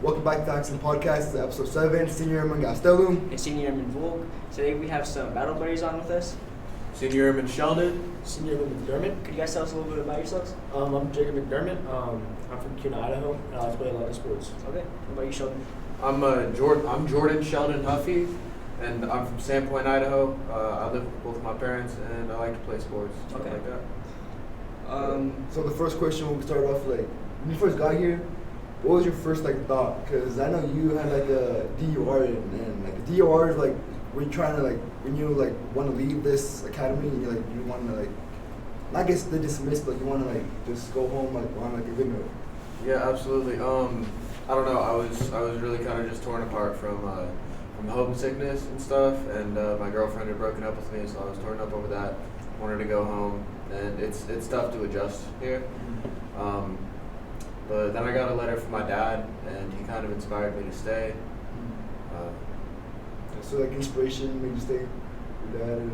Welcome back to the Axemen podcast, episode 7, Senior Airman Gastelum. And Senior Airman Volk. Today we have some battle buddies on with us. Senior Airman Sheldon. Senior Airman McDermitt. Could you guys tell us a little bit about yourselves? I'm Jacob McDermitt. I'm from Keene, Idaho, and I play a lot of sports. Okay. What about you, Sheldon? I'm Jordan Sheldon-Huffey, and I'm from Sandpoint, Idaho. I live with both my parents, and I like to play sports, stuff Okay. like that. So the first question we'll start off when you first got here, what was your first thought? Because I know you had a DUR and a DUR is when you're trying to when you want to leave this academy and you want to not get dismissed, but you want to just go home on a good note. Yeah, absolutely. I don't know. I was really kind of just torn apart from homesickness and stuff, and my girlfriend had broken up with me, so I was torn up over that. Wanted to go home, and it's tough to adjust here. But then I got a letter from my dad, and he kind of inspired me to stay. So inspiration made you stay with your dad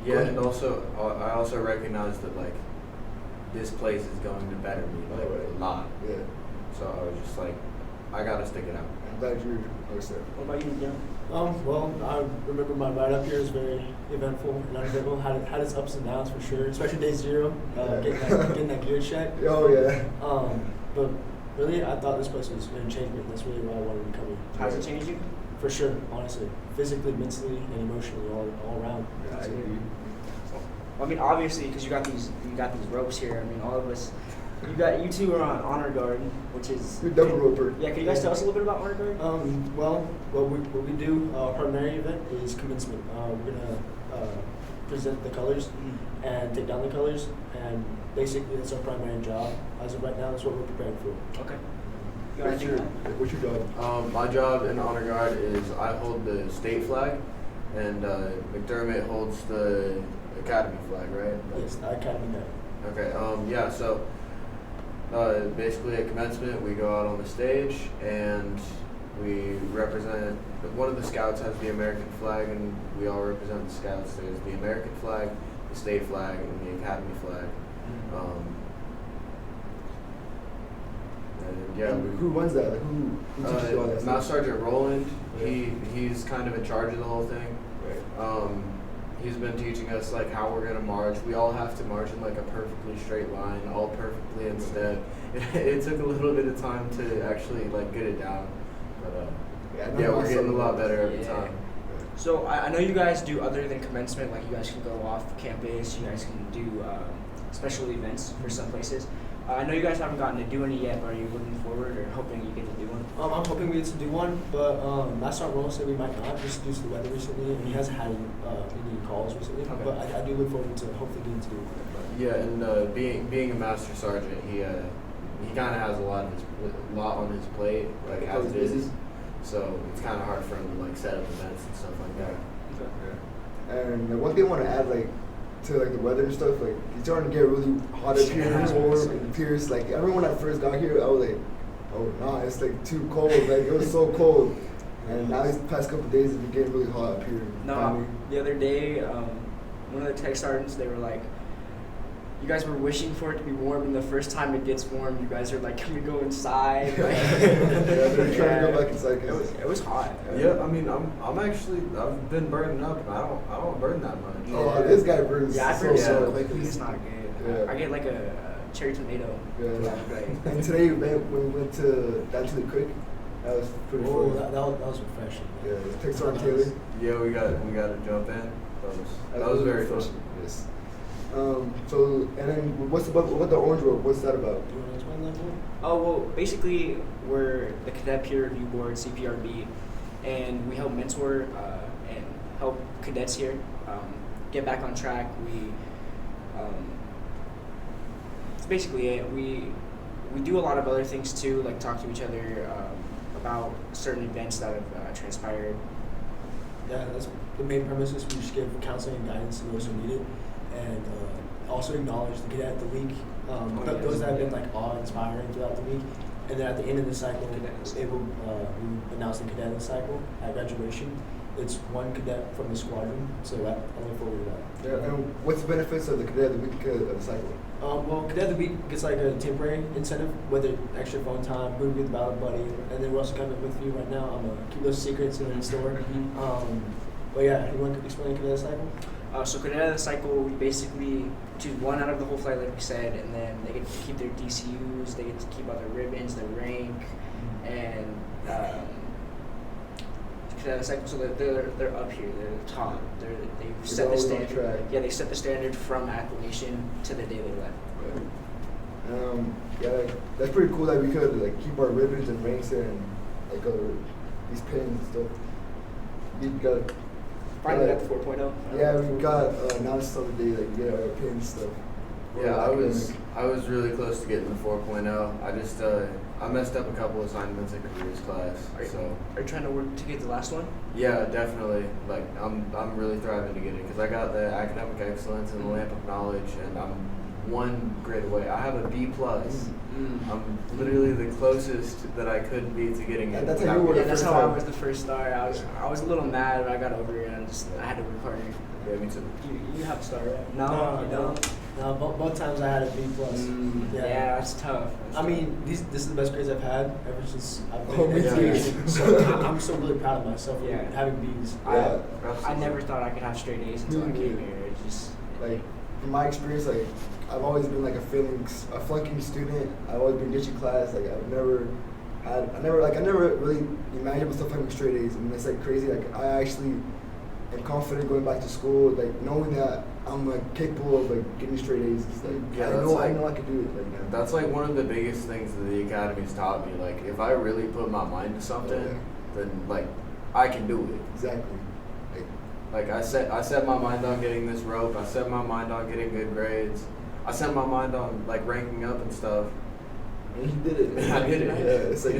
Yeah, and also I also recognized that this place is going to better me a lot. Yeah. So I was just I gotta stick it out. I'm glad you understand. What about you, John? Well, I remember my ride up here is very eventful and uneventful. Had its ups and downs for sure, especially day zero, getting that gear check. Oh yeah. But really, I thought this place was going to change me. That's really why I wanted to come here. How does it change you? For sure, honestly, physically, mentally, and emotionally, all around. Yeah, I agree. Well, I mean, obviously, because you got these ropes here. I mean, all of us. You two are on honor guard, which is. You're double roper. Yeah, can you guys tell us a little bit about honor guard? Well, what we do, our primary event is commencement. We're gonna present the colors and take down the colors, and basically that's our primary job. As of right now, that's what we're preparing for. Okay. What's your job? My job in honor guard is I hold the state flag, and McDermitt holds the academy flag, right? Yes, the academy guy. Okay. Yeah. So basically at commencement we go out on the stage and we represent. One of the scouts has the American flag, and we all represent the scouts. There's the American flag, the state flag, and the academy flag. And yeah, who runs that? Who teaches you all that Master stuff? Sergeant Roland. Yeah. He's kind of in charge of the whole thing. Right. He's been teaching us how we're gonna march. We all have to march in a perfectly straight line, all perfectly in step. It took a little bit of time to actually get it down, but yeah, we're getting a lot better every time. So I know you guys do other than commencement. You guys can go off campus. You guys can do special events for some places. I know you guys haven't gotten to do any yet, but are you looking forward or hoping you get to do one? I'm hoping we get to do one, but Master Sergeant Roland said we might not, just due to the weather recently, and he hasn't had any calls recently. Okay. But I do look forward to hopefully getting to do one. Yeah, and being a master sergeant, he kind of has a lot on his plate, as it is. So it's kind of hard for him to set up events and stuff like that. Yeah. And one thing I want to add, to the weather and stuff, it's starting to get really hot up here and Pierce. I remember when I first got here, I was oh nah, it's too cold. It was so cold. And now these past couple of days, it's been getting really hot up here. No, the other day, one of the tech sergeants, they were you guys were wishing for it to be warm, and the first time it gets warm, you guys are can we go inside? Yeah, they're trying to go back inside. It was hot. Yeah, I mean, I've been burning up, and I don't burn that much. Oh, this guy burns. Yeah, I burn so quick. quickly. It's not good. Yeah. I get a cherry tomato. Yeah. And today when we went down to the creek, that was pretty Oh, fun. that was refreshing. Yeah, Tech Sergeant Taylor. Yeah, we got to jump in. That was very fun. Yes. So and then what the orange rope? What's that about? Do you want to explain that more? Oh, well, basically, we're the Cadet Peer Review Board, CPRB, and we help mentor and help cadets here get back on track. It's basically it. We do a lot of other things too, talk to each other about certain events that have transpired. Yeah, that's the main premise is we just give counseling and guidance to those who need it, and also acknowledge the cadet, the week, those that have been awe-inspiring throughout the week, and then at the end of the cycle, we announce the cadet cycle at graduation, it's one cadet from the squadron, so that I look forward to that. Yeah, and what's the benefits of the Cadet of the Week of the cycle? Well, Cadet of the Week gets like a temporary incentive, whether extra phone time, movie with the battle buddy, and then we're also coming with you right now. I'm gonna keep those secrets in the store. But yeah, you want to explain Cadet of the cycle? So Cadet of the cycle, we basically choose one out of the whole flight, like we said, and then they get to keep their DCUs, they get to keep all their ribbons, their rank, and Cadet of the cycle. So they're up here, they're the top. They set the standard. Yeah, they set the standard from acclimation to the day they left. Right. Yeah, like, that's pretty cool that we could like keep our ribbons and ranks there and like these pins and stuff. We got. Finally got the 4.0. Yeah, we got announced the other day, like, yeah, our pin and stuff. Yeah, I was really close to getting the 4.0. I just I messed up a couple assignments in careers class. Are you trying to work to get the last one? Yeah, definitely. Like I'm really thriving to get it because I got the academic excellence and the lamp of knowledge, and I'm one grade away. I have a B+. I'm literally the closest that I could be to getting it. That's how you were. Yeah, that's how I was the first star. I was a little mad, but I got over it, and I had to work harder. Yeah, me too. You have a star, right? No, you don't. No, both times I had a B+. Yeah, that's tough. I mean, this is the best grades I've had ever since I've been Oh, me in too. So I'm so really proud of myself for Yeah. having B's. I never thought I could have straight A's until I came here. It just like from my experience, like I've always been like a flunking student. I've always been ditching class. Like I never really imagined myself having straight A's, and it's like crazy. Like I actually am confident going back to school, like knowing that I'm like capable of like getting straight A's. It's like Yeah, I know I can do it. Like That's like one of the biggest things that the academy's taught me. Like if I really put my mind to something, then like I can do it. Exactly. Like I set my mind on getting this rope. I set my mind on getting good grades. I set my mind on like ranking up and stuff. And he did it. I did it. Yeah, it's like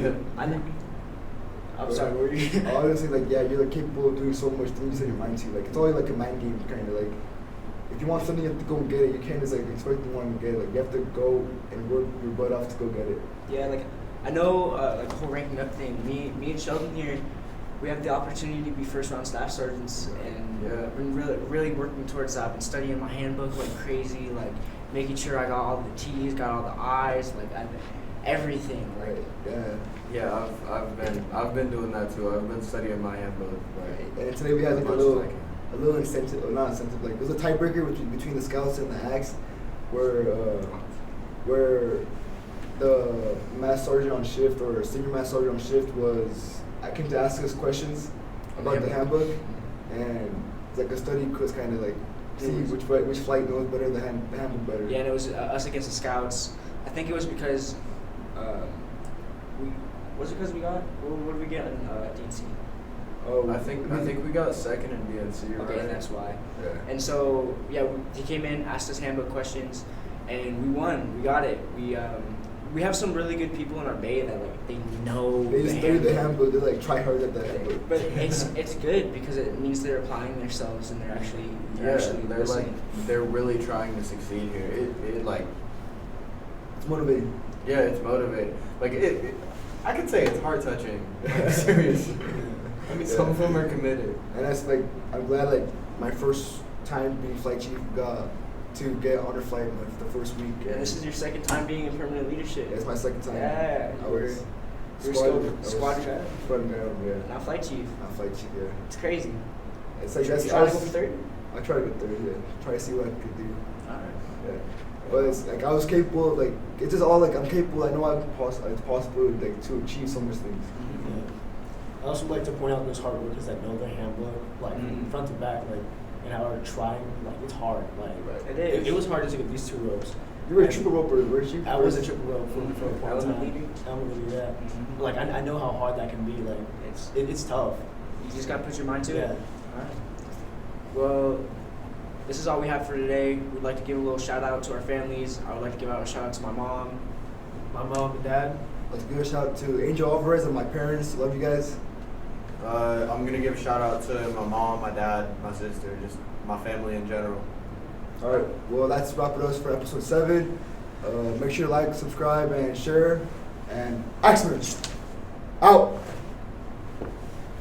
I'm sorry, what were you? Honestly, like yeah, you're like capable of doing so much things in your mind too. Like it's only like a mind game, kind of like. If you want something, you have to go and get it. You can't just like expect to want to get it. Like you have to go and work your butt off to go get it. Yeah, like I know, like the whole ranking up thing. Me and Sheldon here, we have the opportunity to be first round staff sergeants, and I've been really working towards that. I've been studying my handbook like crazy, like making sure I got all the T's, got all the I's, like everything. Like Yeah, I've been doing that too. I've been studying my handbook. Right. And today we had like a little incentive, or not incentive, like there's a tiebreaker between the scouts and the Axe, where the mass sergeant on shift or senior mass sergeant on shift came to ask us questions about the handbook, and it's like a study quiz, kind of like see which flight knows better the handbook better. Yeah, and it was us against the scouts. I think it was because we got what did we get in DNC? I think we got second in BNC. Okay, right? and that's why. Yeah. And so he came in, asked us handbook questions, and we won. We got it. We have some really good people in our bay that like they know. They just study the handbook. They like try hard at the handbook. But it's good because it means they're applying themselves and they're actually they're listening. like they're really trying to succeed here. It like It's motivating. yeah, it's motivating. Like it I could say it's heart touching. Like, seriously. I mean, some of them are committed. And that's like, I'm glad like my first time being flight chief got to get honor flight the first week. Yeah, this is your second time being in permanent leadership. It's my second time. Yeah, I was squad guy. Squad guy, yeah. Now flight chief. Now flight chief, yeah. It's crazy. It's like You try to go for that's third? I try to go third, yeah. Try to see what I could do. Alright. Yeah. But it's like I was capable of like it's just all like I'm capable. I know it's possible like to achieve so much things. I also like to point out those hard workers that know their handbook, like front to back, like, and how are trying. Like it's hard. Like it was hard to take these two ropes. You were a triple roper, weren't you? I was a triple rope for a long Element time. leader? Element leader, yeah. Like I know how hard that can be. Like it's tough. You just gotta put your mind to Yeah. it. Alright. Well, this is all we have for today. We'd like to give a little shout out to our families. I would like to give out a shout out to my mom and dad. Let's give a shout out to Angel Alvarez and my parents. Love you guys. I'm gonna give a shout out to my mom, my dad, my sister, just my family in general. All right. Well, that's wrap it up for episode 7. Make sure to like, subscribe, and share. And Axemen out.